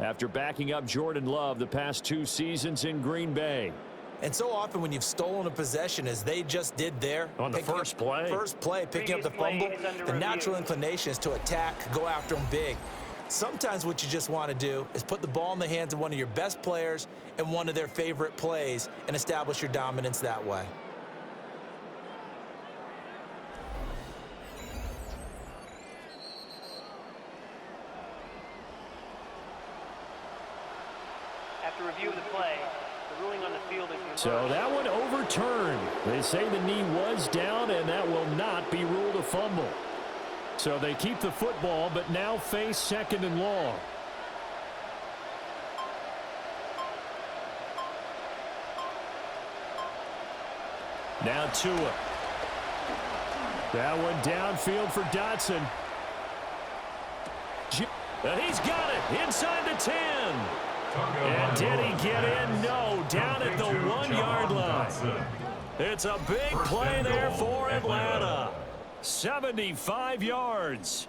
after backing up Jordan Love the past 2 seasons in Green Bay. And so often when you've stolen a possession, as they just did there, on the first play, picking up the fumble, the natural inclination is to attack, go after them big. Sometimes what you just want to do is put the ball in the hands of one of your best players in one of their favorite plays and establish your dominance that way. After review of the play, the ruling on the field is so that one overturned. They say the knee was down, and that will not be ruled a fumble. So they keep the football, but now face 2nd and long. Now Tua. That one downfield for Dotson. And he's got it inside the 10. And did he get in? No, down at the 1-yard line. It's a big play there for Atlanta. 75 yards.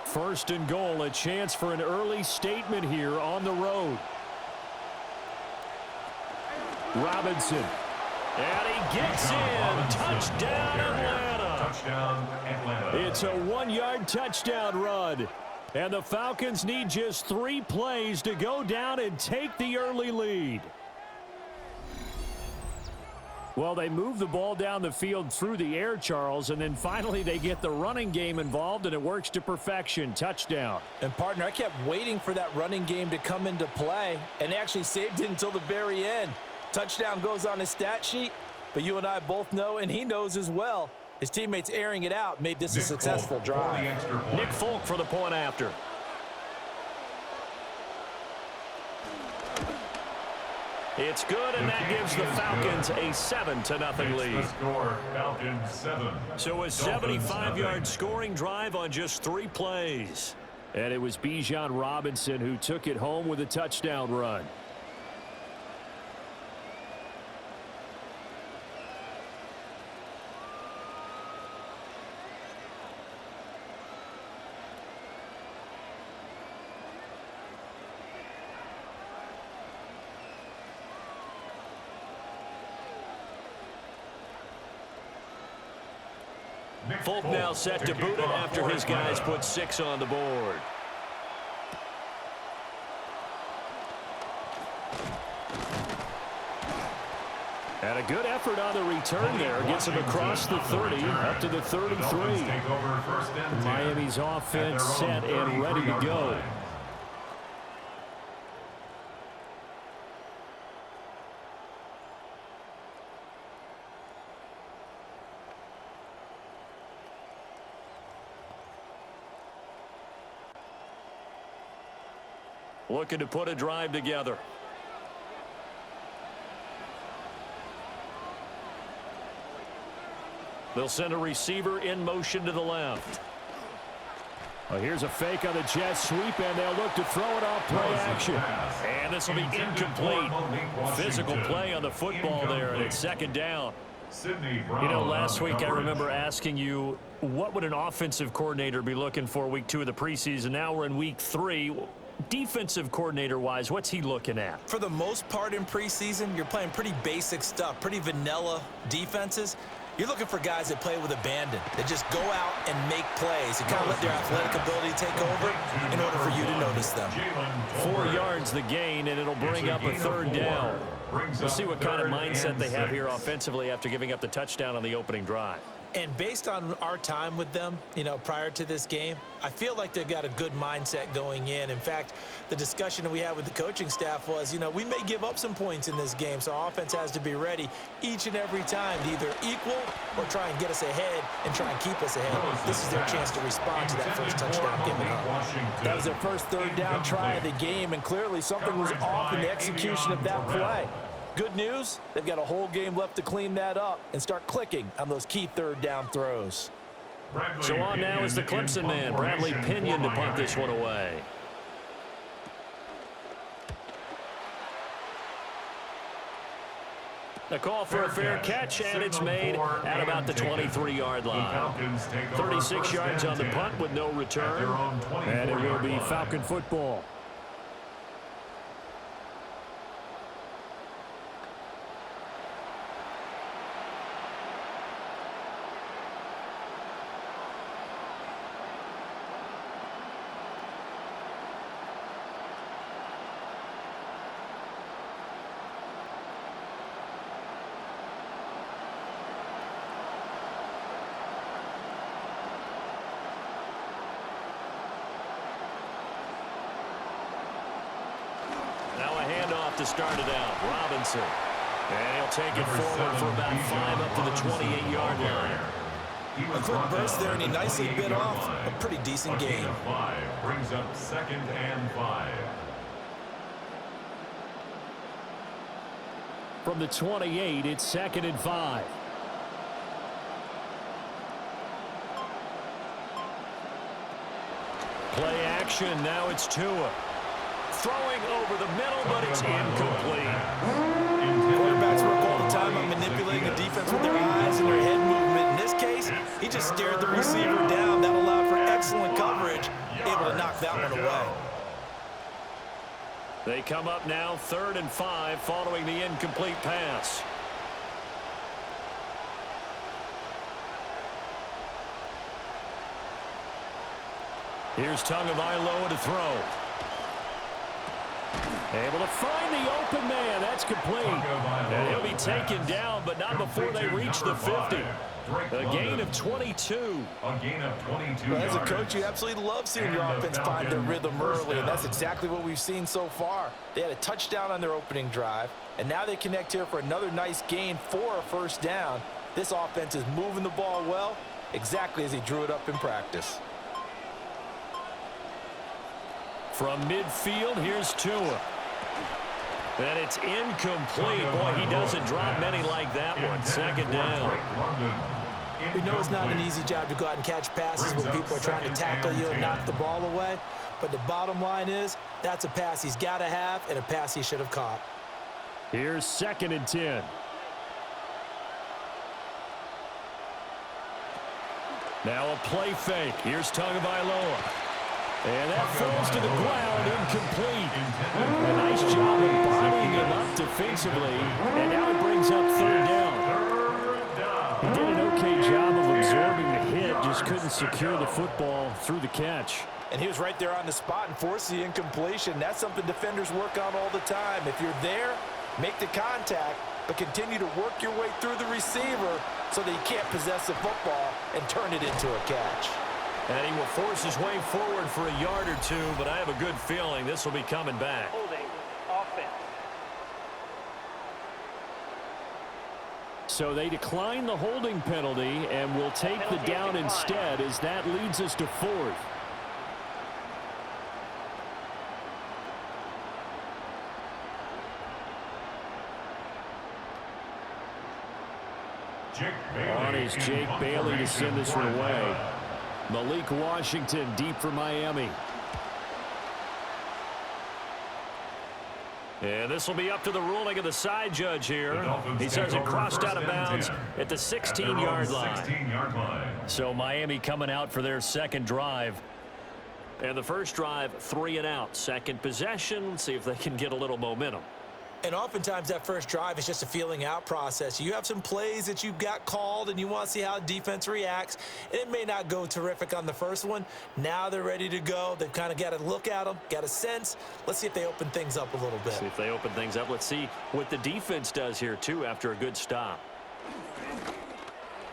First and goal, a chance for an early statement here on the road. Robinson. And he gets in. Touchdown, Atlanta. Touchdown, Atlanta. It's a 1-yard touchdown run. And the Falcons need just 3 plays to go down and take the early lead. Well, they move the ball down the field through the air, Charles, and then finally they get the running game involved, and it works to perfection. Touchdown. And, partner, I kept waiting for that running game to come into play and actually saved it until the very end. Touchdown goes on his stat sheet, but you and I both know, and he knows as well, his teammates airing it out made this a successful drive. Nick Folk for the point after. It's good, and that gives the Falcons a 7-0 lead. Falcons 7. So a 75-yard scoring drive on just 3 plays. And it was Bijan Robinson who took it home with a touchdown run. Folk now set to boot it after his guys put 6 on the board. And a good effort on the return there. Gets him across the 30, up to the 33. Miami's offense set and ready to go. Looking to put a drive together. They'll send a receiver in motion to the left. Well, here's a fake on the jet sweep, and they'll look to throw it off play action. And this will be incomplete. Physical play on the football there, and it's 2nd down. You know, last week I remember asking you, what would an offensive coordinator be looking for week 2 of the preseason? Now we're in week 3. Defensive coordinator-wise, what's he looking at? For the most part in preseason, you're playing pretty basic stuff, pretty vanilla defenses. You're looking for guys that play with abandon, that just go out and make plays and kind of let their athletic ability take over in order for you to notice them. 4 yards the gain, and it'll bring up a 3rd down. We'll see what kind of mindset they have here offensively after giving up the touchdown on the opening drive. And based on our time with them, you know, prior to this game, I feel like they've got a good mindset going in. In fact, the discussion that we had with the coaching staff was, you know, we may give up some points in this game, so our offense has to be ready each and every time to either equal or try and get us ahead and try and keep us ahead. This is their chance to respond to that first touchdown given up. That was their first 3rd down try of the game, and clearly something was off in the execution of that play. Good news, they've got a whole game left to clean that up and start clicking on those key 3rd down throws. So on now is the Clemson man, Bradley Pinion, to punt this one away. The call for a fair catch, and it's made at about the 23-yard line. 36 yards on the punt with no return, and it will be Falcon football. Handoff to start it out. Robinson. And he'll take it forward for about 5 up to the 28-yard line. A quick burst there, and he nicely bit off a pretty decent gain. Brings up 2nd and 5. From the 28, it's 2nd and 5. Play action. Now it's Tua. Throwing over the middle, but it's incomplete. Quarterbacks work all the time on manipulating the defense with their eyes and their head movement. In this case, he just stared the receiver down. That allowed for excellent coverage, able to knock that one away. They come up now 3rd and 5 following the incomplete pass. Here's Tagovailoa to throw. Able to find the open man. That's complete. And he'll be taken down, but not before they reach the 50. A gain of 22. A gain of 22. Well, as a coach, you absolutely love seeing your offense find their rhythm early, and that's exactly what we've seen so far. They had a touchdown on their opening drive, and now they connect here for another nice gain for a first down. This offense is moving the ball well, exactly as he drew it up in practice. From midfield, here's Tua. And it's incomplete. Boy, he doesn't drop many like that one. 2nd down. We know it's not an easy job to go out and catch passes when people are trying to tackle you and knock the ball away. But the bottom line is, that's a pass he's got to have and a pass he should have caught. Here's 2nd and 10. Now a play fake. Here's Tagovailoa. And that falls to the ground, incomplete. A nice job of bodying him up defensively. And now it brings up 3rd down. He did an okay job of absorbing the hit, just couldn't secure the football through the catch. And he was right there on the spot and forced the incompletion. That's something defenders work on all the time. If you're there, make the contact, but continue to work your way through the receiver so that he can't possess the football and turn it into a catch. And he will force his way forward for a yard or two, but I have a good feeling this will be coming back. Holding offense. So they decline the holding penalty and will take the down instead, as that leads us to 4th. On is Jake Bailey to send this one away. Malik Washington deep for Miami. And this will be up to the ruling of the side judge here. He says it crossed out of bounds at the 16-yard line. So Miami coming out for their 2nd drive. And the first drive, 3 and out. 2nd possession, see if they can get a little momentum. And oftentimes that first drive is just a feeling out process. You have some plays that you've got called and you want to see how defense reacts. And it may not go terrific on the first one. Now they're ready to go. They've kind of got to look at them, got a sense. Let's see if they open things up a little bit. See if they open things up. Let's see what the defense does here, too, after a good stop.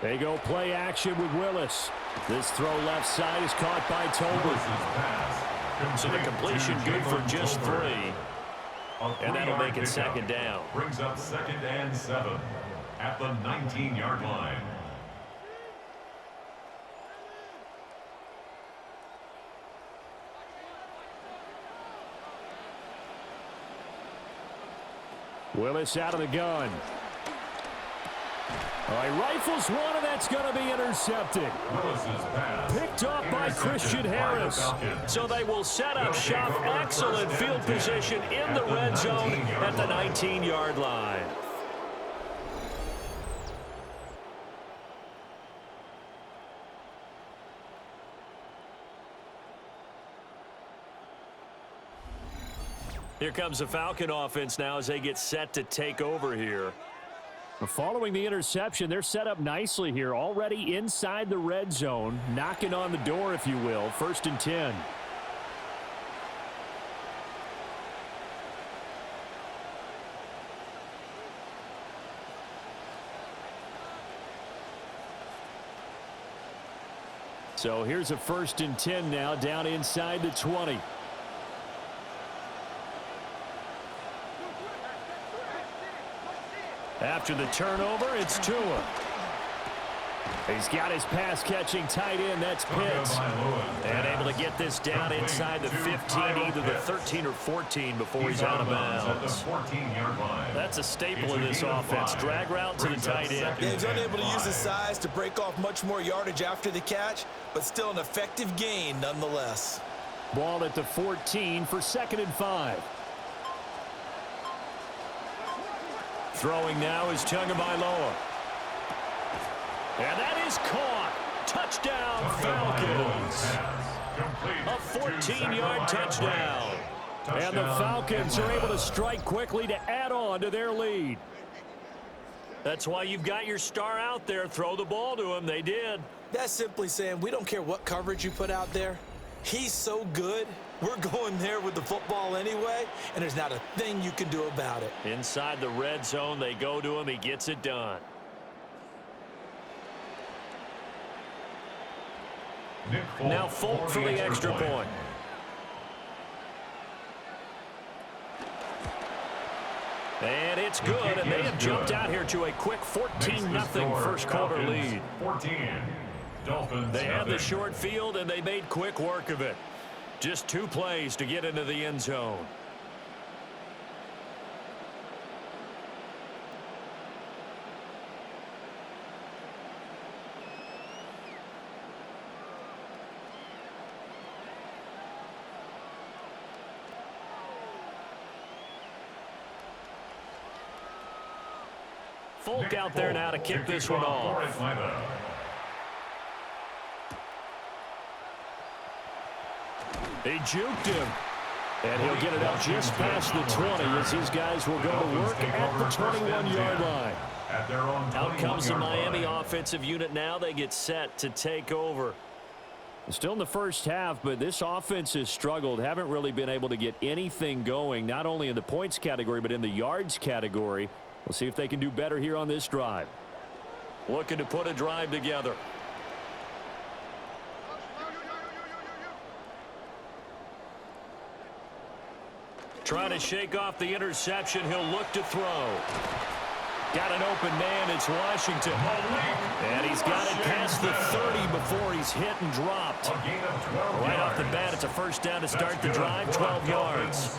They go play action with Willis. This throw left side is caught by Tolbert. So the completion good for just 3. And that'll make it 2nd down. Brings up 2nd and 7 at the 19-yard line. Willis out of the gun. He rifles one, and that's going to be intercepted. Picked off by Christian Harris. So they will set up shop. Excellent field position in the red zone at the 19-yard line. Here comes the Falcon offense now as they get set to take over here. Following the interception, they're set up nicely here, already inside the red zone, knocking on the door, if you will. 1st and 10. So here's a 1st and 10 now, down inside the 20. After the turnover, it's Tua. He's got his pass-catching tight end. That's Pitts. And able to get this down inside the 15, either the 13 or 14 before he's out of bounds. That's a staple of this offense. Drag route to the tight end. Yeah, he's unable to use his size to break off much more yardage after the catch, but still an effective gain nonetheless. Ball at the 14 for 2nd and 5. Throwing now is Tagovailoa. And that is caught. Touchdown, Falcons. A 14-yard touchdown. And the Falcons are able to strike quickly to add on to their lead. That's why you've got your star out there. Throw the ball to him. They did. That's simply saying we don't care what coverage you put out there. He's so good. We're going there with the football anyway, and there's not a thing you can do about it. Inside the red zone, they go to him. He gets it done. Now Folk for the extra point. And it's good, and they have jumped out here to a quick 14-0 first quarter lead. They had the short field, and they made quick work of it. Just 2 plays to get into the end zone. Folk out there now to kick this one off. He juked him. And he'll get it up just past the 20 as his guys will go to work at the 21-yard line. Out comes the Miami offensive unit now. They get set to take over. Still in the first half, but this offense has struggled. Haven't really been able to get anything going, not only in the points category, but in the yards category. We'll see if they can do better here on this drive. Looking to put a drive together. Trying to shake off the interception. He'll look to throw. Got an open man. It's Washington. And he's got it past the 30 before he's hit and dropped. Right off the bat, it's a first down to start the drive, 12 yards.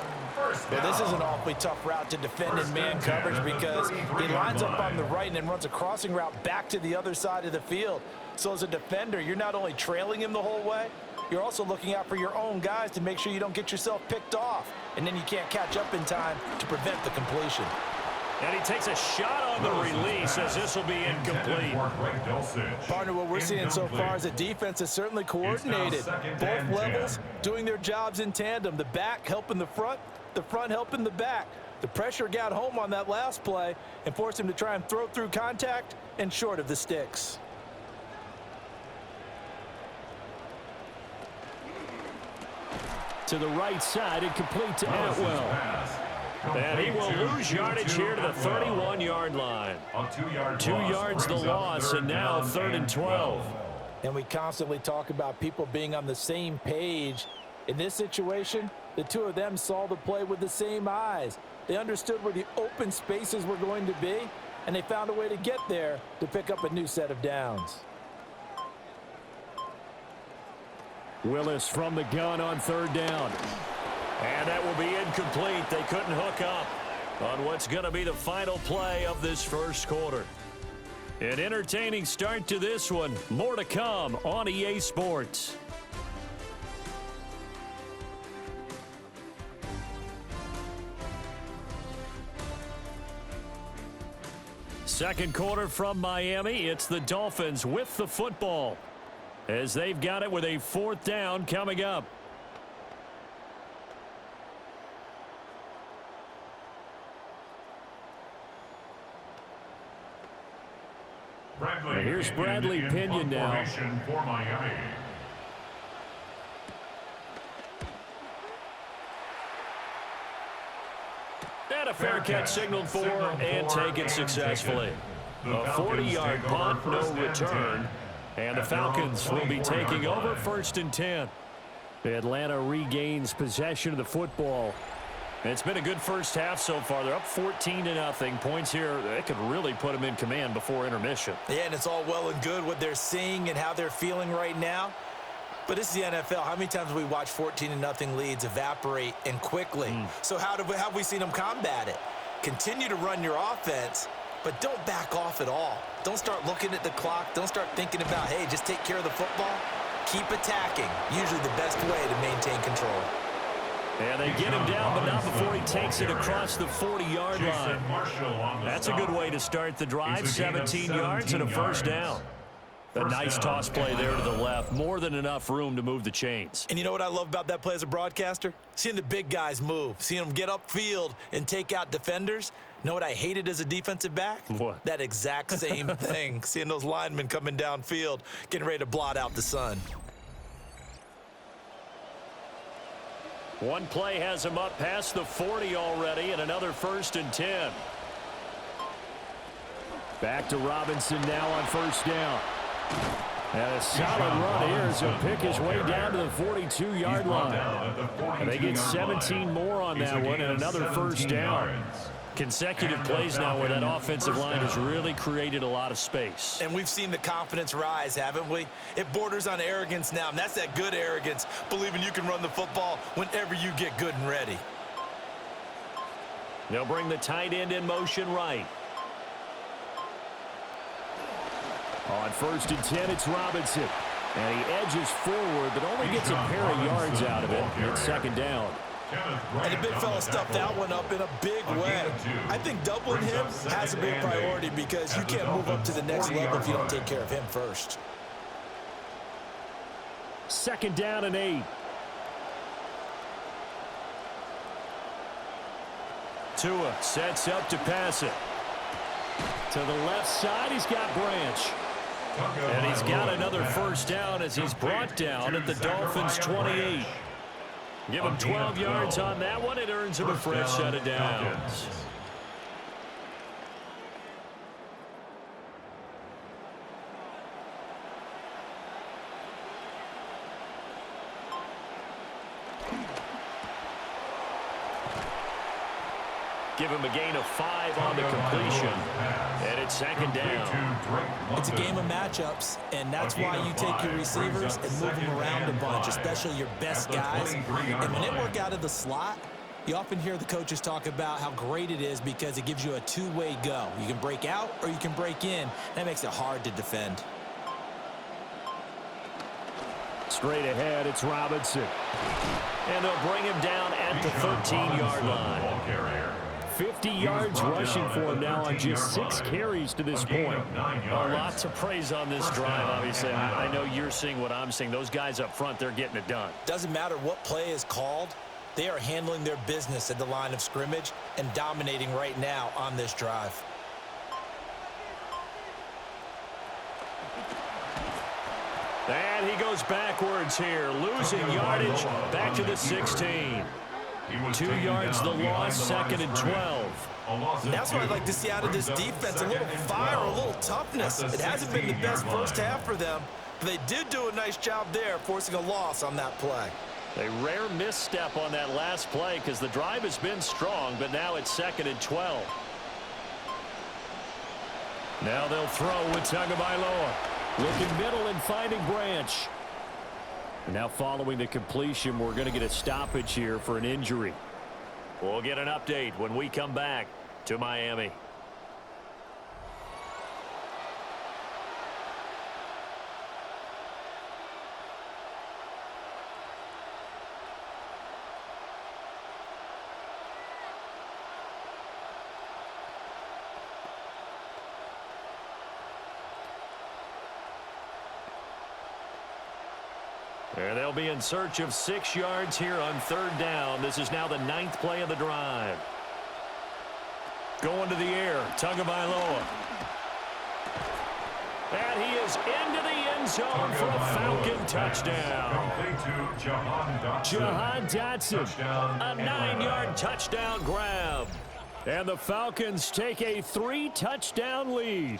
Well, this is an awfully tough route to defend in man coverage because he lines up on the right and then runs a crossing route back to the other side of the field. So as a defender, you're not only trailing him the whole way, you're also looking out for your own guys to make sure you don't get yourself picked off. And then you can't catch up in time to prevent the completion. And he takes a shot on the release as this will be incomplete. Partner, what we're seeing so far is the defense is certainly coordinated. Both levels doing their jobs in tandem. The back helping the front helping the back. The pressure got home on that last play and forced him to try and throw through contact and short of the sticks. To the right side and complete to Atwell. And he will lose yardage here to the 31-yard line. 2 yards the loss, and now 3rd and 12. And we constantly talk about people being on the same page. In this situation, the two of them saw the play with the same eyes. They understood where the open spaces were going to be, and they found a way to get there to pick up a new set of downs. Willis from the gun on 3rd down. And that will be incomplete. They couldn't hook up on what's going to be the final play of this first quarter. An entertaining start to this one. More to come on EA Sports. Second quarter from Miami. It's the Dolphins with the football as they've got it with a 4th down coming up. Here's Bradley Pinion now. For Miami. And a fair catch signaled for and taken successfully. A 40-yard punt, no return. And the Falcons will be taking over 1st and 10. Atlanta regains possession of the football. It's been a good first half so far. They're up 14-0. Points here, they could really put them in command before intermission. Yeah, and it's all well and good what they're seeing and how they're feeling right now. But this is the NFL. How many times have we watched 14-0 leads evaporate and quickly? So how have we seen them combat it? Continue to run your offense, but don't back off at all. Don't start looking at the clock. Don't start thinking about, hey, just take care of the football. Keep attacking. Usually the best way to maintain control. And they get him down, but not before he takes it across the 40-yard line. That's a good way to start the drive. 17 yards and a 1st down. A nice toss play there to the left. More than enough room to move the chains. And you know what I love about that play as a broadcaster? Seeing the big guys move. Seeing them get upfield and take out defenders. You know what I hated as a defensive back? What? That exact same thing. Seeing those linemen coming downfield, getting ready to blot out the sun. One play has him up past the 40 already, and another 1st and 10. Back to Robinson now on 1st down. And a solid run here as he'll pick his way down to the 42-yard line. And they get 17 more on that one and another 1st down. Consecutive plays now where that offensive line has really created a lot of space. And we've seen the confidence rise, haven't we? It borders on arrogance now, and that's that good arrogance, believing you can run the football whenever you get good and ready. They'll bring the tight end in motion right. On 1st and 10, it's Robinson. And he edges forward, but only gets a pair of yards out of it. It's 2nd down. And the big fella stuffed that one up in a big way. I think doubling him has to be a priority because you can't move up to the next level if you don't take care of him first. 2nd down and 8. Tua sets up to pass it. To the left side, he's got Branch. And he's got another 1st down as he's brought down at the Dolphins' 28. Give him 12 yards on that one. It earns him a fresh set of downs. Give him a gain of 5 on the completion. And it's 2nd down. It's a game of matchups, and that's why you take your receivers and move them around a bunch, especially your best guys. And when they work out of the slot, you often hear the coaches talk about how great it is because it gives you a two-way go. You can break out or you can break in. That makes it hard to defend. Straight ahead, it's Robinson. And they'll bring him down at the 13-yard line. 50 yards rushing for him now on just 6 carries to this point. A lot to praise on this drive, obviously. I know you're seeing what I'm seeing. Those guys up front, they're getting it done. Doesn't matter what play is called. They are handling their business at the line of scrimmage and dominating right now on this drive. And he goes backwards here, losing yardage back to the 16. 2 yards the loss, 2nd and 12. And that's what I'd like to see out of this defense, a little fire, a little toughness. It hasn't been the best first half for them, but they did do a nice job there, forcing a loss on that play. A rare misstep on that last play because the drive has been strong, but now it's 2nd and 12. Now they'll throw with Tagovailoa. Looking middle and finding Branch. And now following the completion, we're going to get a stoppage here for an injury. We'll get an update when we come back to Miami. And they'll be in search of 6 yards here on 3rd down. This is now the 9th play of the drive. Going to the air, Tagovailoa. And he is into the end zone for a Falcon touchdown. Jahan Dotson, a 9-yard touchdown grab. And the Falcons take a 3-touchdown lead.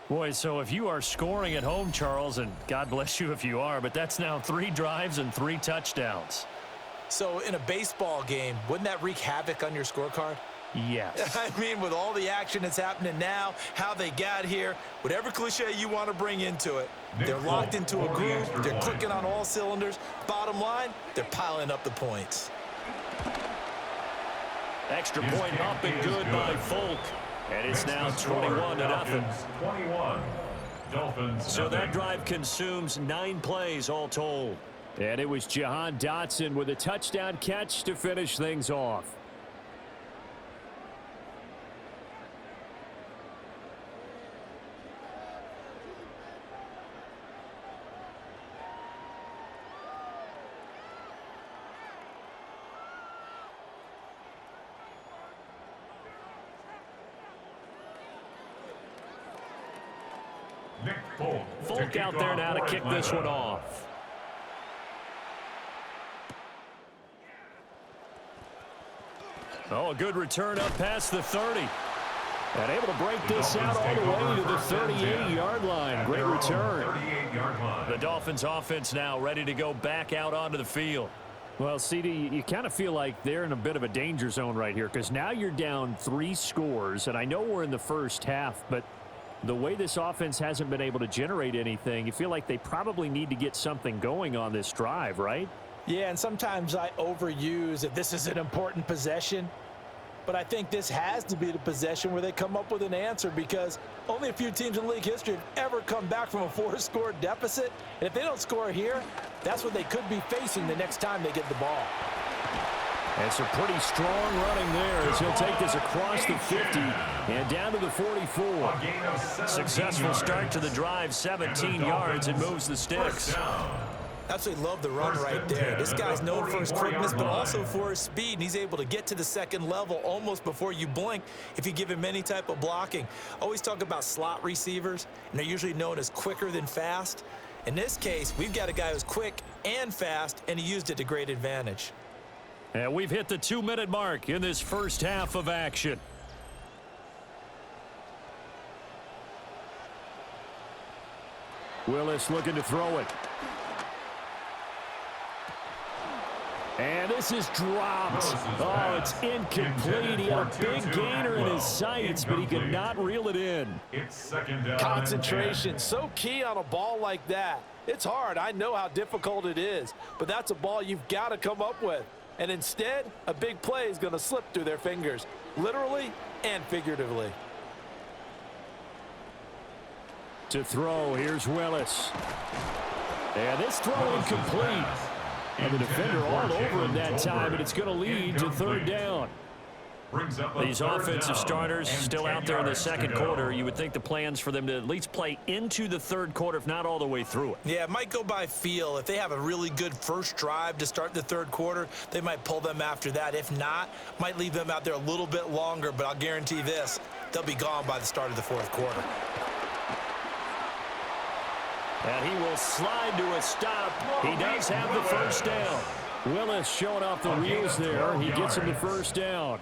Boy, so if you are scoring at home, Charles, and God bless you if you are, but that's now 3 drives and 3 touchdowns. So in a baseball game, wouldn't that wreak havoc on your scorecard? Yes. I mean, with all the action that's happening now, how they got here, whatever cliche you want to bring into it, they're locked into a groove, they're clicking on all cylinders. Bottom line, they're piling up the points. Extra point up and good by Folk. And it's now 21-0. 21. Dolphins. So that drive consumes 9 plays all told. And it was Jahan Dotson with a touchdown catch to finish things off. Folk out there now to kick this one off. Oh, a good return up past the 30. And able to break this out all the way to the 38-yard line. Great return. The Dolphins offense now ready to go back out onto the field. Well, CD, you kind of feel like they're in a bit of a danger zone right here because now you're down 3 scores. And I know we're in the first half, but the way this offense hasn't been able to generate anything, you feel like they probably need to get something going on this drive, right? Yeah, and sometimes I overuse that this is an important possession. But I think this has to be the possession where they come up with an answer because only a few teams in league history have ever come back from a 4-score deficit. And if they don't score here, that's what they could be facing the next time they get the ball. And some pretty strong running there as he'll take this across the 50 and down to the 44. Successful start to the drive, 17 yards, and moves the sticks. Absolutely love the run right there. This guy's known for his quickness, but also for his speed. And he's able to get to the second level almost before you blink if you give him any type of blocking. Always talk about slot receivers, and they're usually known as quicker than fast. In this case, we've got a guy who's quick and fast, and he used it to great advantage. And we've hit the 2-minute mark in this first half of action. Willis looking to throw it. And this is dropped. Oh, it's incomplete. He had a big gainer in his sights, but he could not reel it in. It's 2nd down. Concentration, so key on a ball like that. It's hard. I know how difficult it is, but that's a ball you've got to come up with. And instead, a big play is going to slip through their fingers, literally and figuratively. To throw, here's Willis. And this throw incomplete. And the defender all over him that time, and it's going to lead to 3rd down. These offensive starters still out there in the second quarter. You would think the plans for them to at least play into the 3rd quarter, if not all the way through it. Yeah, it might go by feel. If they have a really good first drive to start the 3rd quarter, they might pull them after that. If not, might leave them out there a little bit longer, but I'll guarantee this, they'll be gone by the start of the 4th quarter. And he will slide to a stop. He does have the first down. Willis showing off the wheels there. He gets him the first down.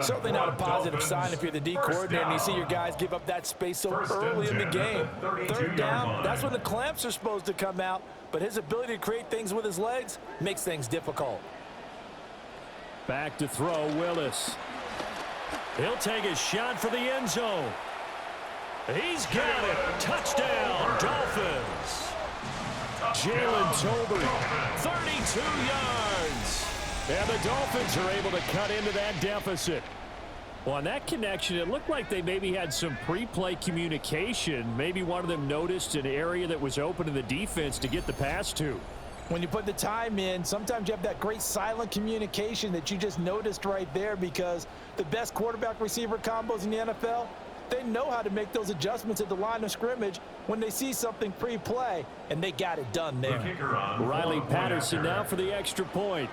Certainly not a positive sign if you're the D coordinator and you see your guys give up that space so early in the game. 3rd down, that's when the clamps are supposed to come out, but his ability to create things with his legs makes things difficult. Back to throw, Willis. He'll take a shot for the end zone. He's got it. Touchdown, Dolphins. Jalen Tolbert, 32 yards. And the Dolphins are able to cut into that deficit. Well, on that connection, it looked like they maybe had some pre-play communication. Maybe one of them noticed an area that was open in the defense to get the pass to. When you put the time in, sometimes you have that great silent communication that you just noticed right there because the best quarterback-receiver combos in the NFL, they know how to make those adjustments at the line of scrimmage when they see something pre-play, and they got it done there. Riley Patterson now for the extra point.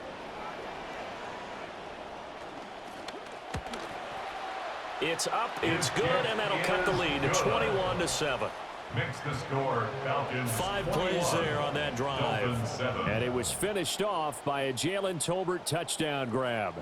It's up, it's good, and that'll cut the lead to 21-7. Makes the score Falcons 5 plays there on that drive. Dolphins 7. And it was finished off by a Jalen Tolbert touchdown grab.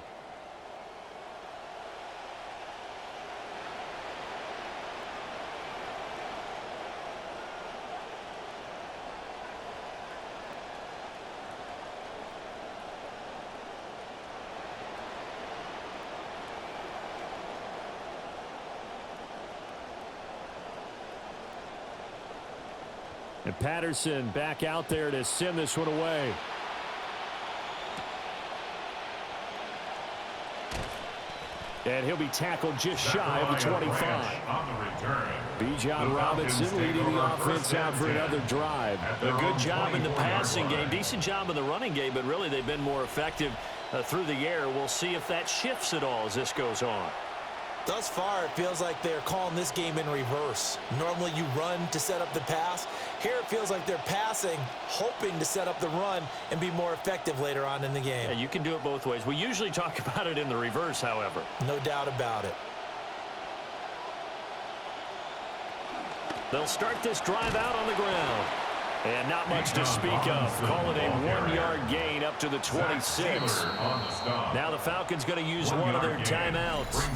And Patterson back out there to send this one away. And he'll be tackled just shy of the 25. Bijan Robinson leading the offense out for another drive. A good job in the passing game, decent job in the running game, but really they've been more effective through the air. We'll see if that shifts at all as this goes on. Thus far, it feels like they're calling this game in reverse. Normally you run to set up the pass. Here it feels like they're passing, hoping to set up the run and be more effective later on in the game. Yeah, you can do it both ways. We usually talk about it in the reverse, however. No doubt about it. They'll start this drive out on the ground. And not much to speak of. Call it a 1-yard gain up to the 26. Now the Falcons going to use one of their timeouts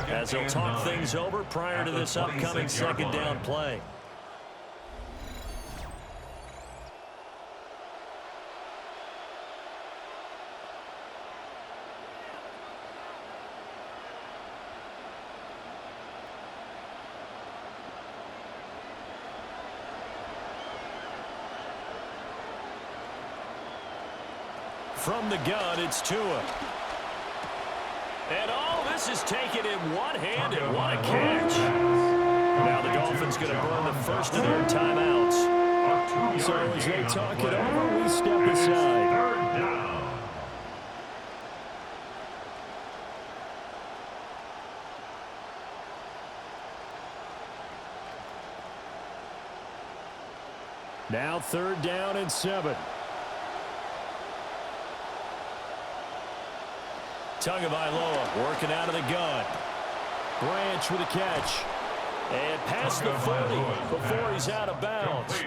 as they'll talk things over prior to this upcoming second down play. From the gun, it's Tua. And this is taken in one hand, and what a catch. Now the Dolphins going to burn the first of their timeouts. So as they talk it over, we step aside. Now 3rd down and 7. Tagovailoa working out of the gun. Branch with a catch. And past the 40 before he's out of bounds.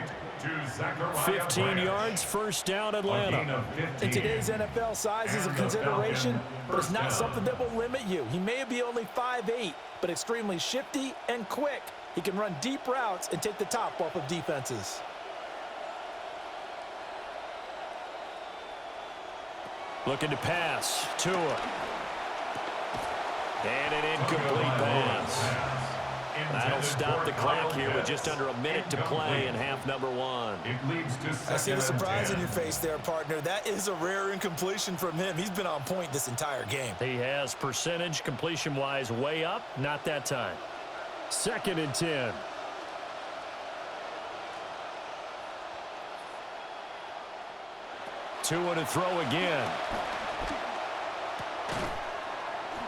15 yards, first down Atlanta. In today's NFL, size is a consideration, but it's not something that will limit you. He may be only 5'8", but extremely shifty and quick. He can run deep routes and take the top off of defenses. Looking to pass. Tua. And an incomplete pass. That'll stop the clock here with just under a minute to play in half number 1. I see the surprise in your face there, partner. That is a rare incompletion from him. He's been on point this entire game. He has percentage completion-wise way up. Not that time. 2nd and 10. Tua to throw again.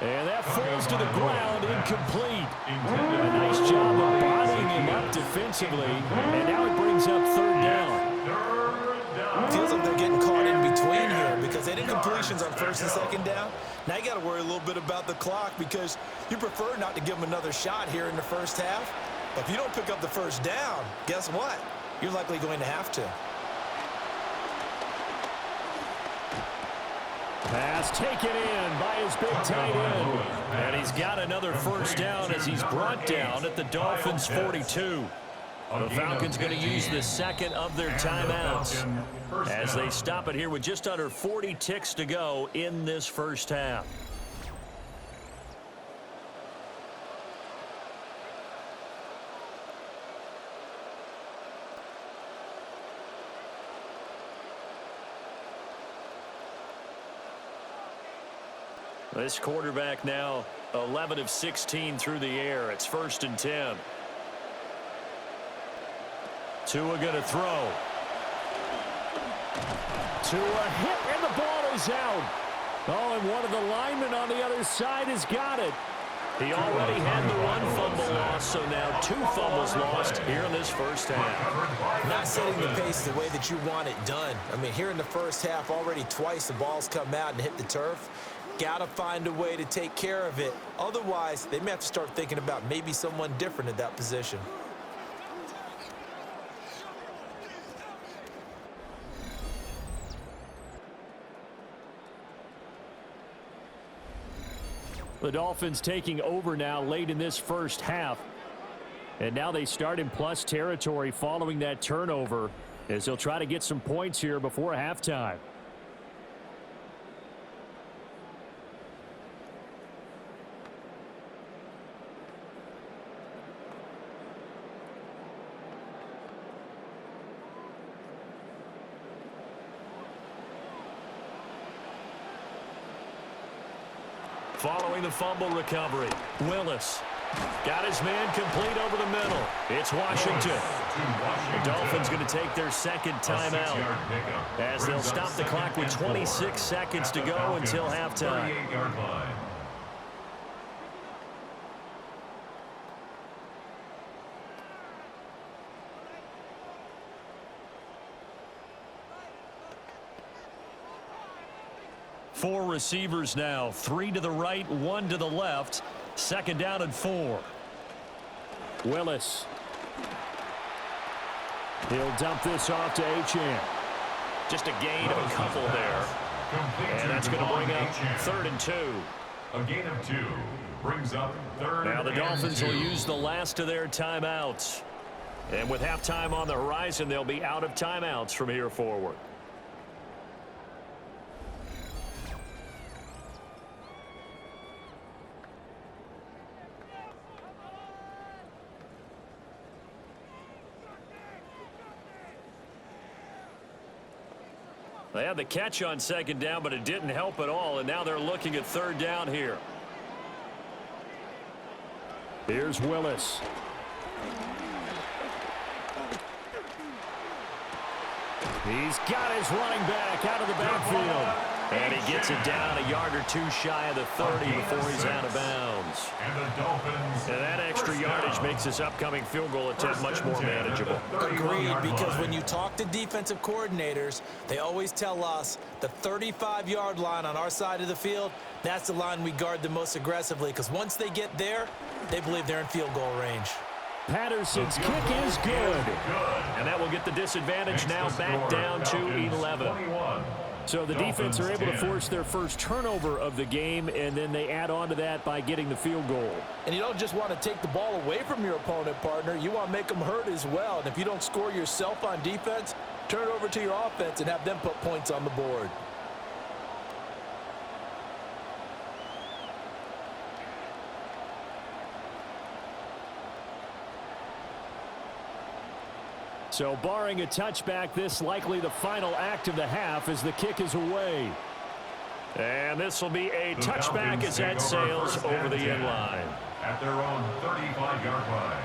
And that falls to the ground, incomplete. A nice job of bodying him up defensively. And now it brings up 3rd down. Feels like they're getting caught in between here because they did completions on 1st and 2nd down. Now you got to worry a little bit about the clock because you prefer not to give them another shot here in the first half. But if you don't pick up the 1st down, guess what? You're likely going to have to. Pass taken in by his big tight end. And he's got another 1st down as he's brought down at the Dolphins' 42. The Falcons going to use the 2nd of their timeouts as they stop it here with just under 40 ticks to go in this first half. This quarterback now 11 of 16 through the air. It's 1st and 10. Tua going to throw. Tua hit, and the ball is out. Oh, and one of the linemen on the other side has got it. He already had the one fumble loss, so now 2 fumbles lost here in this first half. Not setting the pace the way that you want it done. I mean, here in the first half, already twice the ball's come out and hit the turf. Got to find a way to take care of it. Otherwise, they may have to start thinking about maybe someone different at that position. The Dolphins taking over now late in this first half. And now they start in plus territory following that turnover as they'll try to get some points here before halftime. Following the fumble recovery, Willis got his man complete over the middle. It's Washington. The Dolphins going to take their second timeout as they'll stop the clock with 26 seconds to go until halftime. Four receivers now, 3 to the right, 1 to the left. Second down and 4. Willis. He'll dump this off to Achane. Just a gain of a couple there. And that's going to bring up 3rd and 2. A gain of 2 brings up 3rd. Now the Dolphins will use the last of their timeouts. And with halftime on the horizon, they'll be out of timeouts from here forward. They had the catch on second down, but it didn't help at all, and now they're looking at 3rd down here. Here's Willis. He's got his running back out of the backfield. And he gets it down a yard or 2 shy of the 30 before he's out of bounds. And that extra yardage makes this upcoming field goal attempt much more manageable. Agreed, because when you talk to defensive coordinators, they always tell us the 35-yard line on our side of the field, that's the line we guard the most aggressively, because once they get there, they believe they're in field goal range. Patterson's kick is good. And that will get the disadvantage now back down to 11. So the defense are able to force their first turnover of the game, and then they add on to that by getting the field goal. And you don't just want to take the ball away from your opponent, partner. You want to make them hurt as well. And if you don't score yourself on defense, turn it over to your offense and have them put points on the board. So barring a touchback, this likely the final act of the half as the kick is away. And this will be a touchback as that sails over the end line. At their own 35-yard line.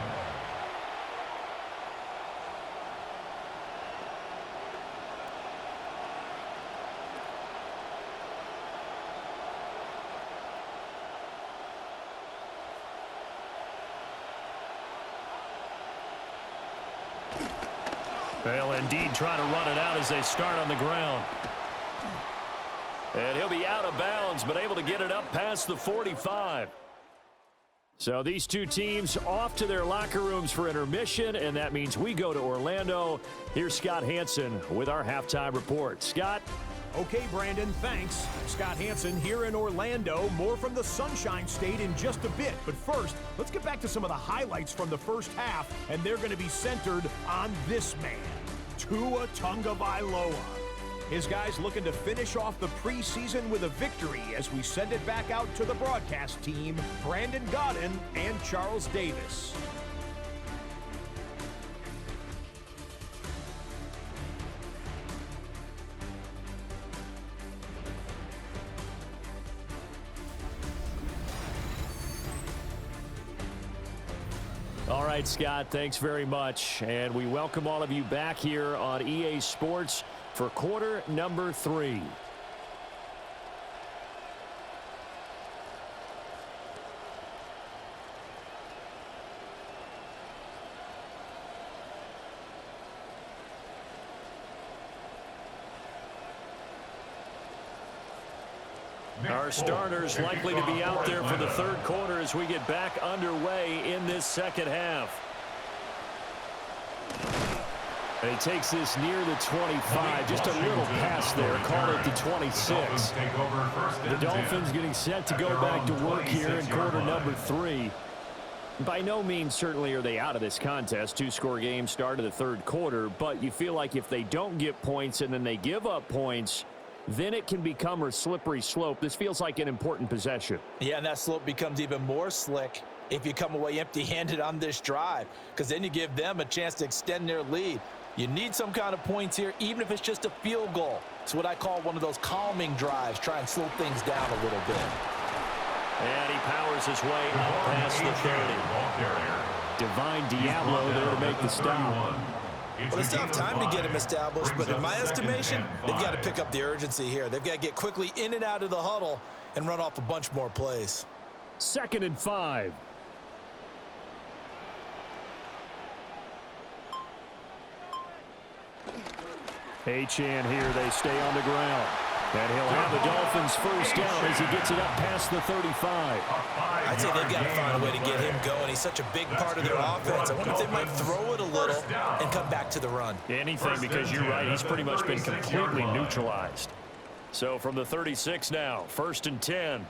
They'll indeed try to run it out as they start on the ground. And he'll be out of bounds, but able to get it up past the 45. So these two teams off to their locker rooms for intermission, and that means we go to Orlando. Here's Scott Hansen with our halftime report. Scott? Okay, Brandon, thanks. Scott Hansen here in Orlando. More from the Sunshine State in just a bit. But first, let's get back to some of the highlights from the first half, and they're going to be centered on this man, Tua Tagovailoa. His guys looking to finish off the preseason with a victory as we send it back out to the broadcast team, Brandon Godden and Charles Davis. All right, Scott, thanks very much. And we welcome all of you back here on EA Sports for quarter number 3. Our starters likely to be out there for the third quarter as we get back underway in this second half. And he takes this near the 25. Just a little pass there. Call it the 26. The Dolphins getting set to go back to work here in quarter number 3. By no means certainly are they out of this contest. Two-score game start of the third quarter. But you feel like if they don't get points and then they give up points, then it can become a slippery slope. This feels like an important possession. Yeah, and that slope becomes even more slick if you come away empty-handed on this drive, because then you give them a chance to extend their lead. You need some kind of points here, even if it's just a field goal. It's what I call one of those calming drives. Try and slow things down a little bit. And he powers his way out past the 30. Divine Diablo there to make the stop. Well, it's not time to get him established, but in my estimation, they've got to pick up the urgency here. They've got to get quickly in and out of the huddle and run off a bunch more plays. 2nd and 5. Achane here, they stay on the ground. And he'll have the Dolphins first down as he gets it up past the 35. I'd say they've got to find a way to get him going. He's such a big part of their offense. I wonder if they might throw it a little and come back to the run. Anything, because you're right, he's pretty much been completely neutralized. So from the 36 now, 1st and 10.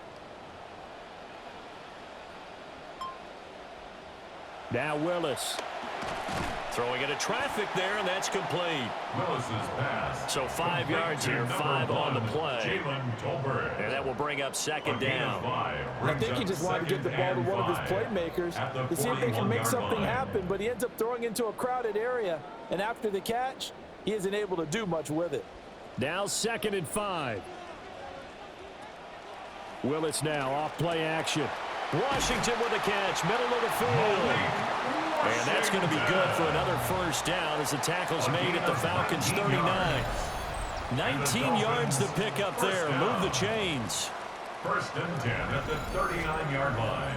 Now Willis. Throwing into traffic there, and that's complete. Willis's pass. So 5 yards here, 5 on the play. And that will bring up 2nd down. I think he just wanted to get the ball to one of his playmakers to see if they can make something happen, but he ends up throwing into a crowded area, and after the catch, he isn't able to do much with it. Now 2nd and 5. Willis now off play action. Washington with a catch, middle of the field. And that's going to be good for another first down as the tackle's made at the Falcons' 39. 19 yards to pick up there. Move the chains. 1st and 10 at the 39-yard line.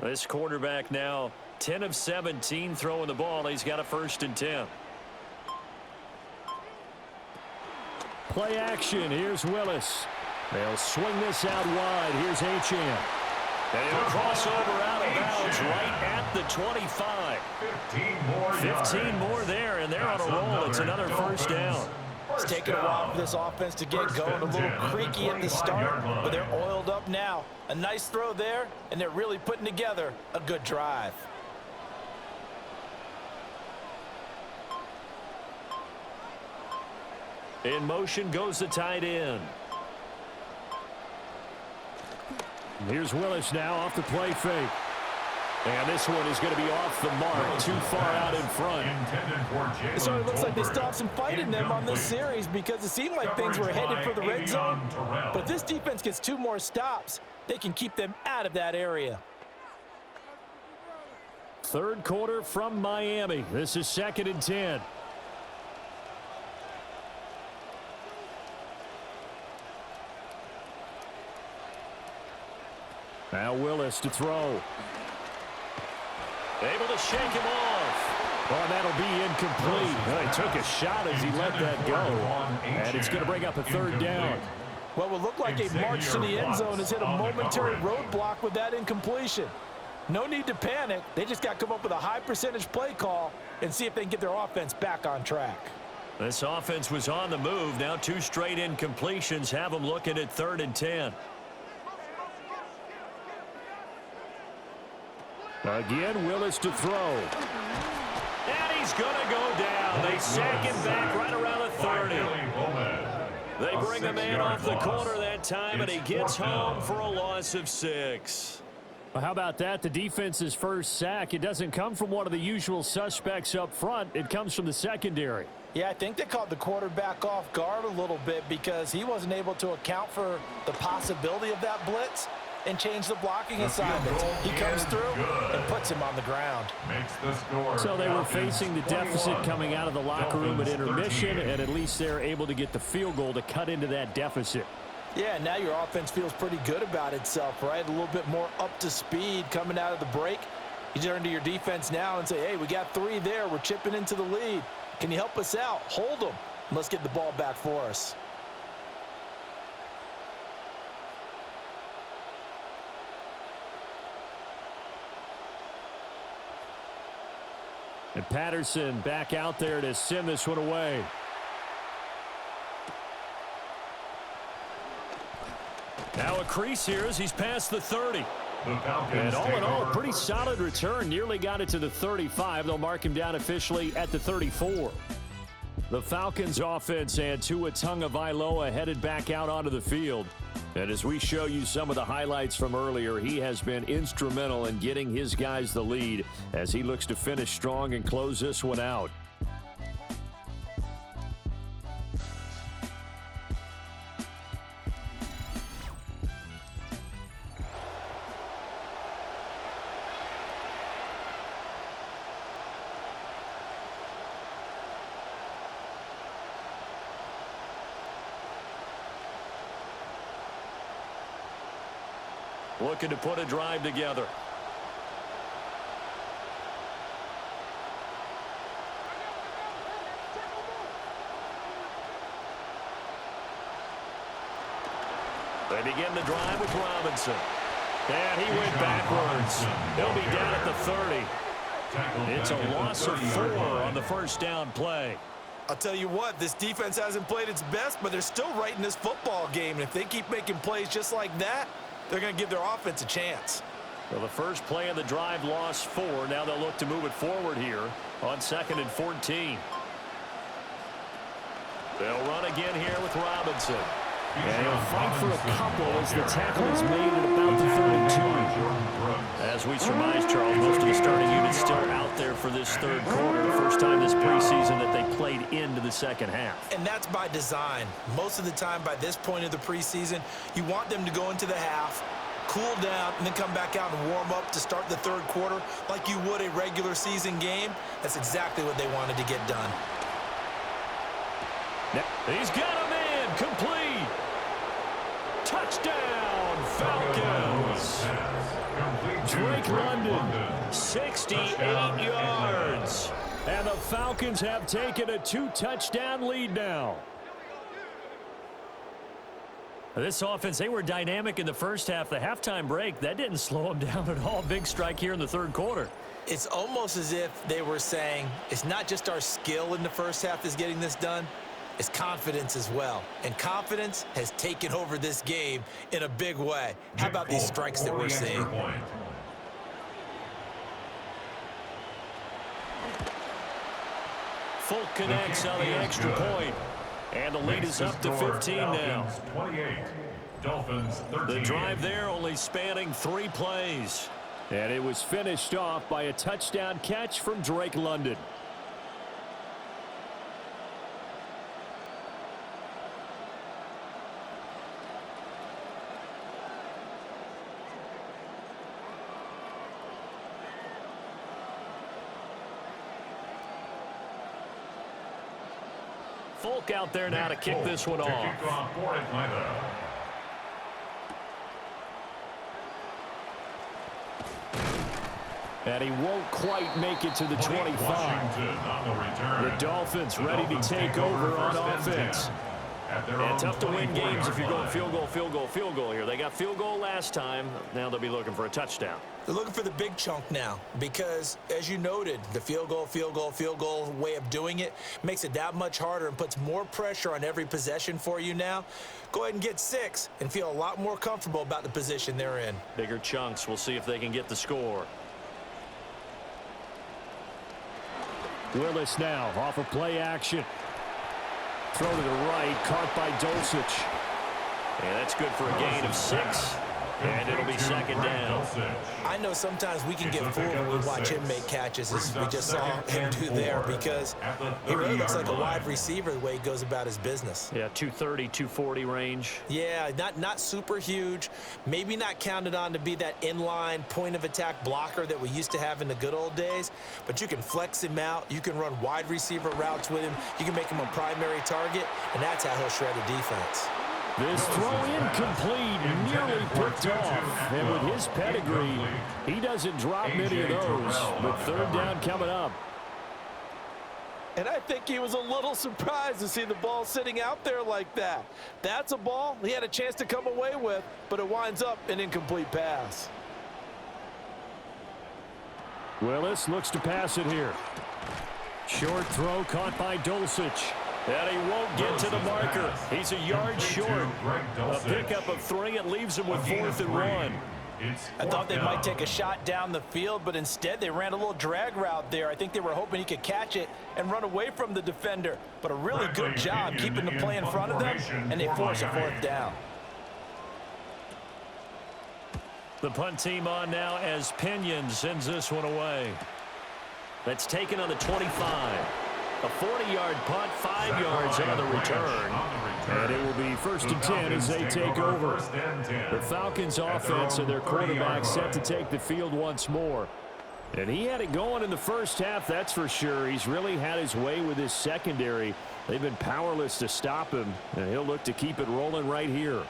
This quarterback now 10 of 17 throwing the ball. He's got a 1st and 10. Play action. Here's Willis. They'll swing this out wide. Here's Achane. And he'll cross over out of bounds right at the 25. 15 more there, and they're on a roll. It's another first down. It's taken a while for this offense to get going. A little creaky at the start, but they're oiled up now. A nice throw there, and they're really putting together a good drive. In motion goes the tight end. Here's Willis now off the play fake. And this one is going to be off the mark, too far out in front. It sort of looks like they stopped some fight in them on this series because it seemed like things were headed for the red zone. But if this defense gets 2 more stops, they can keep them out of that area. Third quarter from Miami. This is 2nd and 10. Now Willis to throw. Able to shake him off. Oh, that'll be incomplete. Well, he took a shot as he let that go. And it's going to bring up a 3rd down. Well, it will look like a march to the end zone has hit a momentary roadblock with that incompletion. No need to panic. They just got to come up with a high percentage play call and see if they can get their offense back on track. This offense was on the move. Now 2 straight incompletions have them looking at 3rd and 10. Again, Willis to throw. And he's going to go down. They sack him back right around the 30. They bring a man off the corner that time, and he gets home for a loss of 6. Well, how about that? The defense's first sack. It doesn't come from one of the usual suspects up front. It comes from the secondary. Yeah, I think they caught the quarterback off guard a little bit because he wasn't able to account for the possibility of that blitz and change the blocking assignment. He comes through and puts him on the ground. So they were facing the deficit coming out of the locker room at intermission, and at least they're able to get the field goal to cut into that deficit. Yeah, now your offense feels pretty good about itself, right? A little bit more up to speed coming out of the break. You turn to your defense now and say, hey, we got 3 there. We're chipping into the lead. Can you help us out? Hold them. Let's get the ball back for us. And Patterson back out there to send this one away. Now a crease here as he's past the 30. And all in all, pretty solid return. Nearly got it to the 35. They'll mark him down officially at the 34. The Falcons offense and Tua Tagovailoa headed back out onto the field. And as we show you some of the highlights from earlier, he has been instrumental in getting his guys the lead as he looks to finish strong and close this one out. Looking to put a drive together. They begin the drive with Robinson. And he went backwards. He'll be down at the 30. It's a loss of 4 on the first down play. I'll tell you what, this defense hasn't played its best, but they're still right in this football game. And if they keep making plays just like that, they're going to give their offense a chance. Well, the first play of the drive lost 4. Now they'll look to move it forward here on 2nd and 14. They'll run again here with Robinson. And he'll fight for a couple as the tackle is made at about the 32. As we surmise, Charles, most of the starting unit's still out there for this third quarter. The first time this preseason that they played into the second half. And that's by design. Most of the time by this point of the preseason, you want them to go into the half, cool down, and then come back out and warm up to start the third quarter like you would a regular season game. That's exactly what they wanted to get done. He's got him in. Complete. Touchdown, Falcons. Drake London, 68 yards. And the Falcons have taken a 2-touchdown lead now. This offense, they were dynamic in the first half. The halftime break, that didn't slow them down at all. Big strike here in the third quarter. It's almost as if they were saying, it's not just our skill in the first half that's getting this done. It's confidence as well. And confidence has taken over this game in a big way. How about these strikes that we're seeing? Fulk connects on the extra point. And the lead is up to 15 now. 28, Dolphins 13. The drive there only spanning 3 plays. And it was finished off by a touchdown catch from Drake London. Fulk out there now to kick this one off. And he won't quite make it to the 25. The Dolphins ready to take over on offense. And tough to win games if you're going field goal, field goal, field goal here. They got field goal last time. Now they'll be looking for a touchdown. They're looking for the big chunk now because, as you noted, the field goal way of doing it makes it that much harder and puts more pressure on every possession for you now. Go ahead and get 6 and feel a lot more comfortable about the position they're in. Bigger chunks. We'll see if they can get the score. Willis now off of play action. Throw to the right, caught by Dulcich. And that's good for a gain of 6. And it'll be 2nd down. I know sometimes we can get fooled when we watch him make catches, as we just saw him do there, because he really looks like a wide receiver the way he goes about his business. Yeah, 230, 240 range. Yeah, not super huge. Maybe not counted on to be that inline point-of-attack blocker that we used to have in the good old days, but you can flex him out. You can run wide receiver routes with him. You can make him a primary target, and that's how he'll shred a defense. This throw incomplete, nearly picked off. And with his pedigree, he doesn't drop many of those. But third down coming up. And I think he was a little surprised to see the ball sitting out there like that. That's a ball he had a chance to come away with, but it winds up an incomplete pass. Willis looks to pass it here. Short throw caught by Dulcich. And he won't get to the marker. He's a yard short. A pickup of 3. It leaves him with 4th and 1. I thought they might take a shot down the field, but instead they ran a little drag route there. I think they were hoping he could catch it and run away from the defender. But a really good job keeping the play in front of them, and they force a 4th down. The punt team on now as Pinion sends this one away. That's taken on the 25. A 40-yard punt, 5 yards on the return. And it will be 1st and 10 as they take over. The Falcons offense and their quarterback set to take the field once more. And he had it going in the first half, that's for sure. He's really had his way with his secondary. They've been powerless to stop him, and he'll look to keep it rolling right here.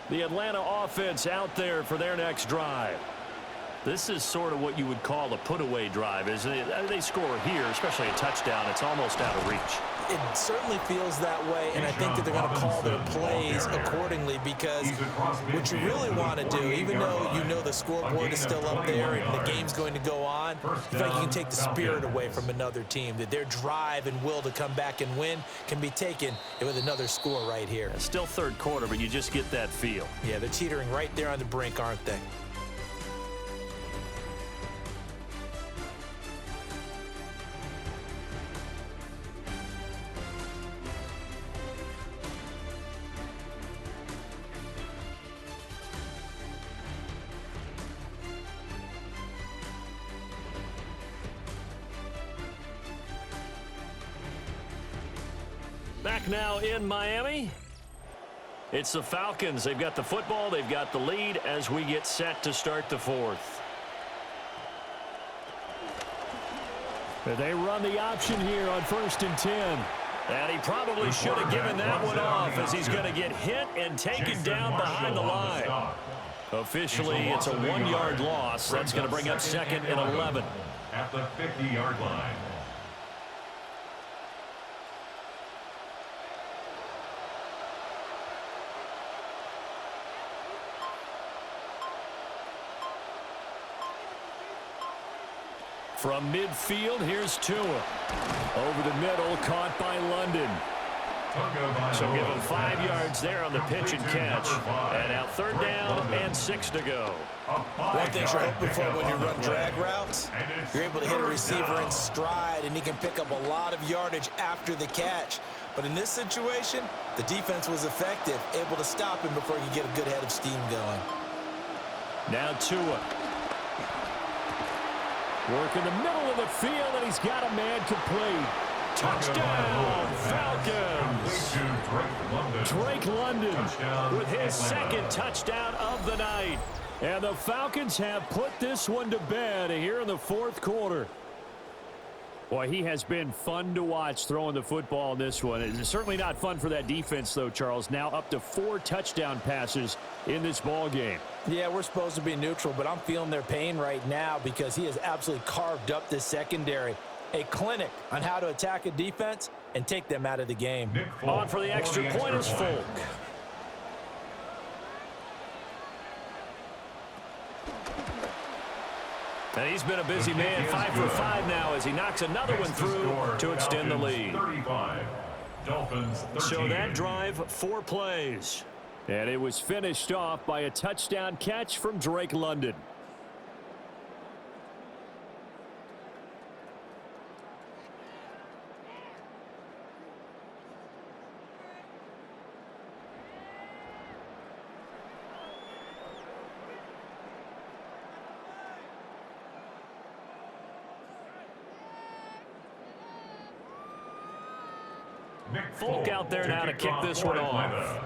The Atlanta offense out there for their next drive. This is sort of what you would call a put-away drive, isn't it? They score here, especially a touchdown. It's almost out of reach. It certainly feels that way, and I think that they're going to call their plays accordingly, because what you really want to do, even though you know the scoreboard is still up there and the game's going to go on, you feel like you can take the spirit away from another team, that their drive and will to come back and win can be taken with another score right here. Still third quarter, but you just get that feel. Yeah, they're teetering right there on the brink, aren't they? Back now in Miami. It's the Falcons. They've got the football. They've got the lead as we get set to start the 4th. They run the option here on 1st and 10. And he probably should have given that one off, as he's going to get hit and taken down behind the line. Officially, it's a 1-yard loss. That's going to bring up 2nd and 11. At the 50-yard line. From midfield, here's Tua. Over the middle, caught by London. So give him 5 yards there on the pitch and catch. And now 3rd down and 6 to go. One thing you're hoping for when you run drag routes, you're able to hit a receiver in stride, and he can pick up a lot of yardage after the catch. But in this situation, the defense was effective, able to stop him before you get a good head of steam going. Now Tua. Work in the middle of the field, and he's got a man complete. Touchdown, Falcons. Drake London with his 2nd touchdown of the night. And the Falcons have put this one to bed here in the 4th quarter. Boy, he has been fun to watch throwing the football in this one. It's certainly not fun for that defense, though, Charles. Now up to 4 touchdown passes in this ball game. Yeah, we're supposed to be neutral, but I'm feeling their pain right now, because he has absolutely carved up this secondary. A clinic on how to attack a defense and take them out of the game. On for the extra point is Folk. And he's been a busy man, 5 for 5 now, as he knocks another one through to extend the lead. So that drive, 4 plays. And it was finished off by a touchdown catch from Drake London. Folk out there now to kick this one off.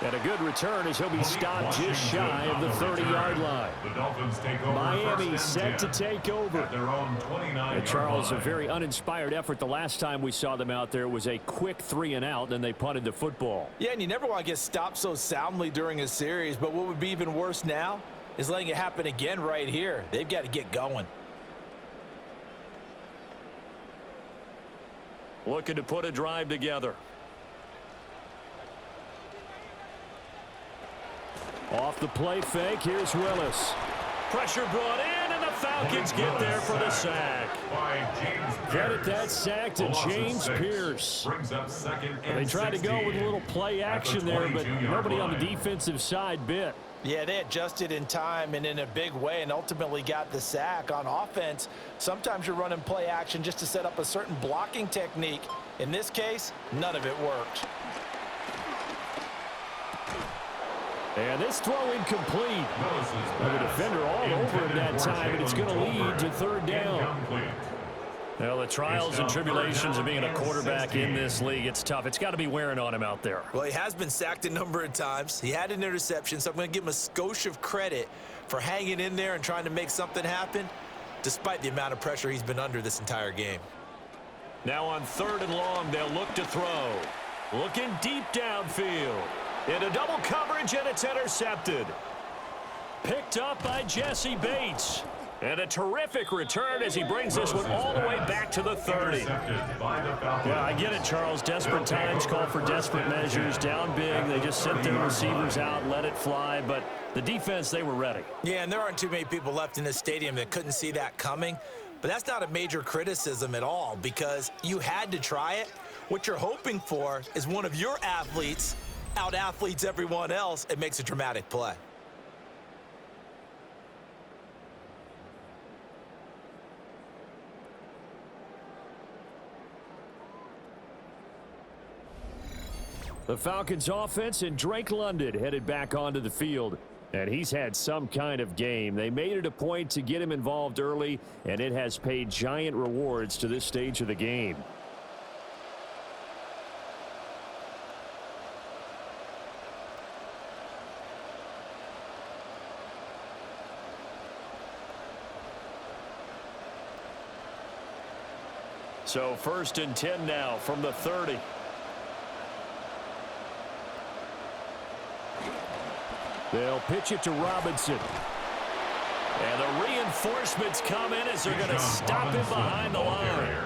And a good return as he'll be stopped just shy of the 30-yard line. The Dolphins take over Miami set to take over. at their own 29-yard Charles, a line. very uninspired effort. The last time we saw them out there was a quick 3-and-out, and they punted the football. Yeah, and you never want to get stopped so soundly during a series, but what would be even worse now is letting it happen again right here. They've got to get going. Looking to put a drive together. Off the play fake, here's Willis. Pressure brought in, and the Falcons get there for the sack. By James Credit Pierce. that sack to The loss of James 6 Pierce. brings up second and They tried to go with a 16 little play at the action there, but 22-yard nobody on the line. defensive side bit. Yeah, they adjusted in time and in a big way and ultimately got the sack. On offense, sometimes you're running play action just to set up a certain blocking technique. In this case, none of it worked. And this throw incomplete. The defender all over him that time, and it's going to lead to third down. Well, the trials and tribulations of being a quarterback in this league, it's tough. It's got to be wearing on him out there. Well, he has been sacked a number of times. He had an interception, so I'm going to give him a skosh of credit for hanging in there and trying to make something happen, despite the amount of pressure he's been under this entire game. Now on 3rd and long, they'll look to throw. Looking deep downfield. Into double coverage, and it's intercepted. Picked up by Jesse Bates. And a terrific return as he brings this one all the way back to the 30. Yeah, I get it, Charles. Desperate times call for desperate measures. Down big, they just sent their receivers out and let it fly. But the defense, they were ready. Yeah, and there aren't too many people left in this stadium that couldn't see that coming. But that's not a major criticism at all because you had to try it. What you're hoping for is one of your athletes out-athletes everyone else and makes a dramatic play. The Falcons offense and Drake London headed back onto the field. And he's had some kind of game. They made it a point to get him involved early, and it has paid giant rewards to this stage of the game. So 1st and 10 now from the 30. They'll pitch it to Robinson. And the reinforcements come in as they're going to stop him behind the line.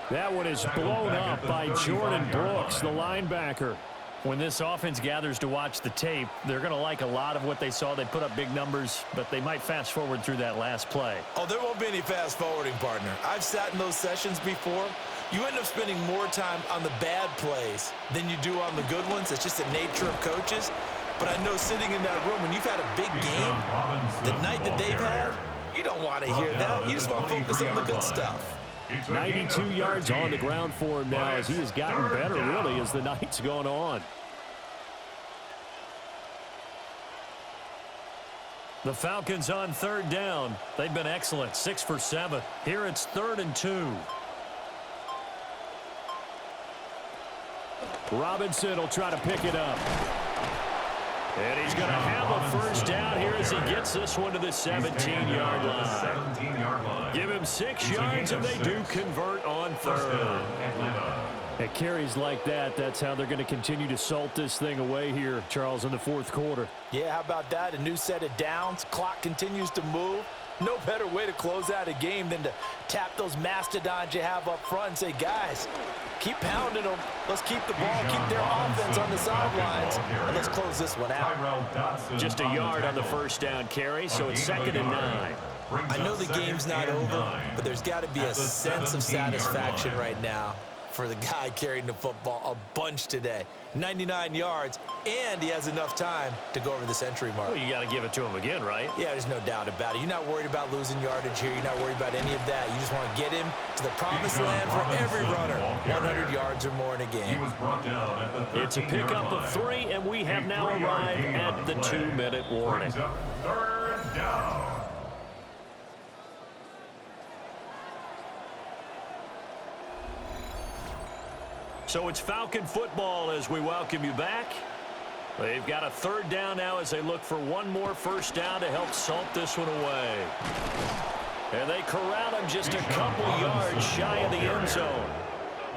That one is blown up by Jordan Brooks, the linebacker. When this offense gathers to watch the tape, they're going to like a lot of what they saw. They put up big numbers, but they might fast forward through that last play. Oh, there won't be any fast forwarding, partner. I've sat in those sessions before. You end up spending more time on the bad plays than you do on the good ones. It's just the nature of coaches. But I know sitting in that room, when you've had a big game, the night that they've had, you don't want to hear that. You just want to focus on the good stuff. 92 yards on the ground for him now as he has gotten better, really, as the night's gone on. The Falcons on 3rd down. They've been excellent, 6 for 7. Here it's 3rd and 2. Robinson will try to pick it up. And he's going to have a first down here as he gets this one to the 17-yard line. Give him 6 yards, and they do convert on 3rd. At carries like that, that's how they're going to continue to salt this thing away here, Charles, in the 4th quarter. Yeah, how about that? A new set of downs. Clock continues to move. No better way to close out a game than to tap those mastodons you have up front and say, guys, keep pounding them. Let's keep the ball, keep their offense on the sidelines, and let's close this one out. Just a yard on the first down carry, so it's 2nd and 9. I know the game's not over, but there's got to be a sense of satisfaction right now for the guy carrying the football a bunch today. 99 yards, and he has enough time to go over the century mark. Well, you got to give it to him again, right? Yeah, there's no doubt about it. You're not worried about losing yardage here. You're not worried about any of that. You just want to get him to the promised land for every runner. 100 yards or more in a game. It's a pickup of 3, and we have now arrived at the 2-minute warning. 3rd down. So it's Falcon football as we welcome you back. They've got a third down now as they look for one more first down to help salt this one away. And they corral him just a couple yards shy of the end zone.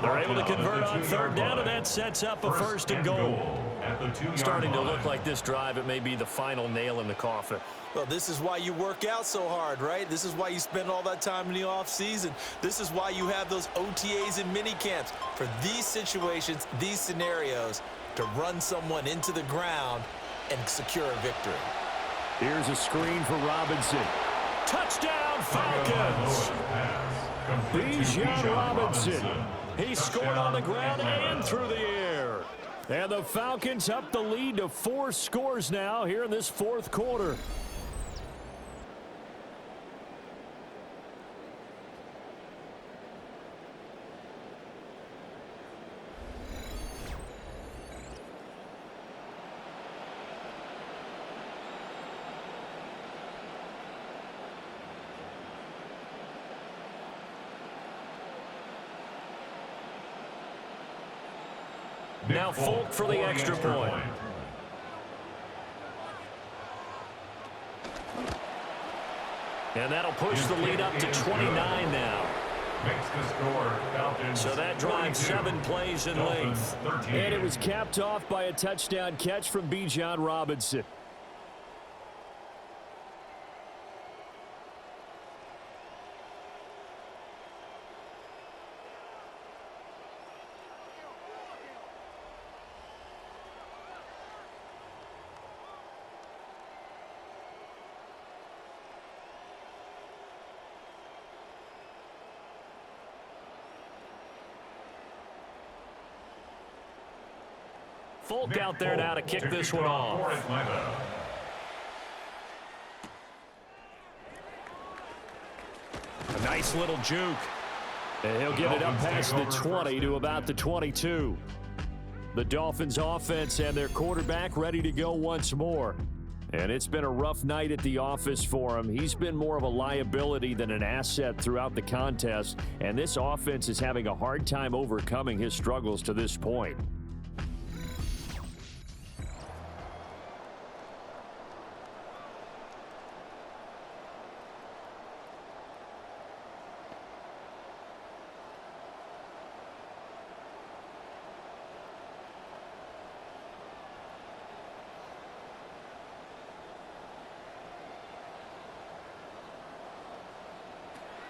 They're able to convert on third down, and that sets up a first and goal. Starting to look like this drive, it may be the final nail in the coffin. Well, this is why you work out so hard, right? This is why you spend all that time in the offseason. This is why you have those OTAs and mini camps for these situations, these scenarios, to run someone into the ground and secure a victory. Here's a screen for Robinson. Touchdown, Falcons! Bijan Robinson. He scored on the ground and through the air. And the Falcons up the lead to 4 scores now here in this fourth quarter. Now Folk for the extra point. And that'll push the lead up to 29 now. Makes the score, Falcons. So that drives 7 plays in length. 13. And it was capped off by a touchdown catch from Bijan Robinson. Folk out there now to kick this one off. A nice little juke. And he'll get it up past the 20 to about the 22. The Dolphins offense and their quarterback ready to go once more. And it's been a rough night at the office for him. He's been more of a liability than an asset throughout the contest. And this offense is having a hard time overcoming his struggles to this point.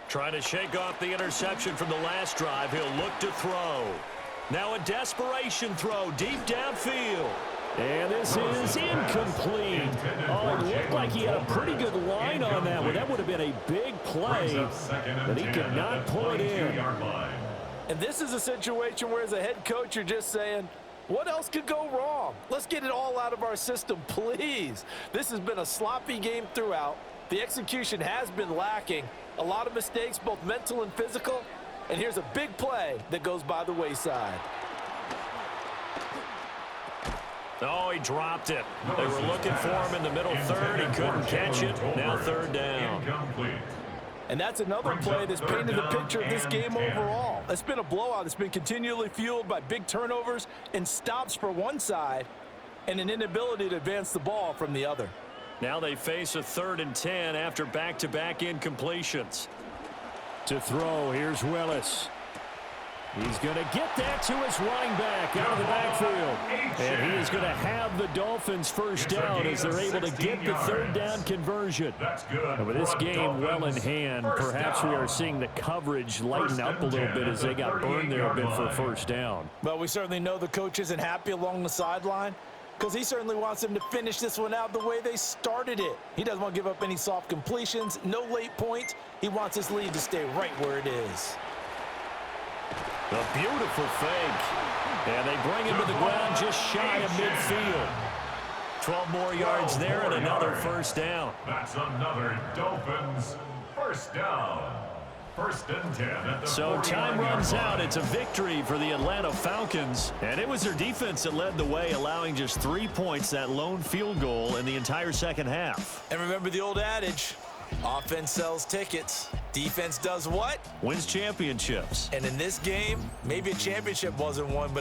Trying to shake off the interception from the last drive. He'll look to throw. Now a desperation throw deep downfield. And this is incomplete. Oh, it looked like he had a pretty good line on that one. That would have been a big play, but he could not pull it in. And this is a situation where as a head coach you're just saying, what else could go wrong? Let's get it all out of our system, please. This has been a sloppy game throughout. The execution has been lacking. A lot of mistakes, both mental and physical. And here's a big play that goes by the wayside. Oh, he dropped it. They were looking for him in the middle third. He couldn't catch it. Now third down. And that's another play that's painted the picture of this game overall. It's been a blowout. It's been continually fueled by big turnovers and stops for one side and an inability to advance the ball from the other. Now they face a 3rd and 10 after back-to-back incompletions. To throw, here's Willis. He's going to get that to his running back out of the backfield. And he is going to have the Dolphins first down as they're able to get the 3rd down conversion. And with this game well in hand, perhaps we are seeing the coverage lighten up a little bit as they got burned there a bit for first down. Well, we certainly know the coach isn't happy along the sideline, because he certainly wants them to finish this one out the way they started it. He doesn't want to give up any soft completions, no late points. He wants his lead to stay right where it is. A beautiful fake. And they bring him to the ground just shy of midfield. 12 more yards there and another first down. That's another Dolphins first down. 1st and 10 at the So time runs out. It's a victory for the Atlanta Falcons. And it was their defense that led the way, allowing just 3 points, that lone field goal in the entire second half. And remember the old adage, offense sells tickets. Defense does what? Wins championships. And in this game, maybe a championship wasn't won, but a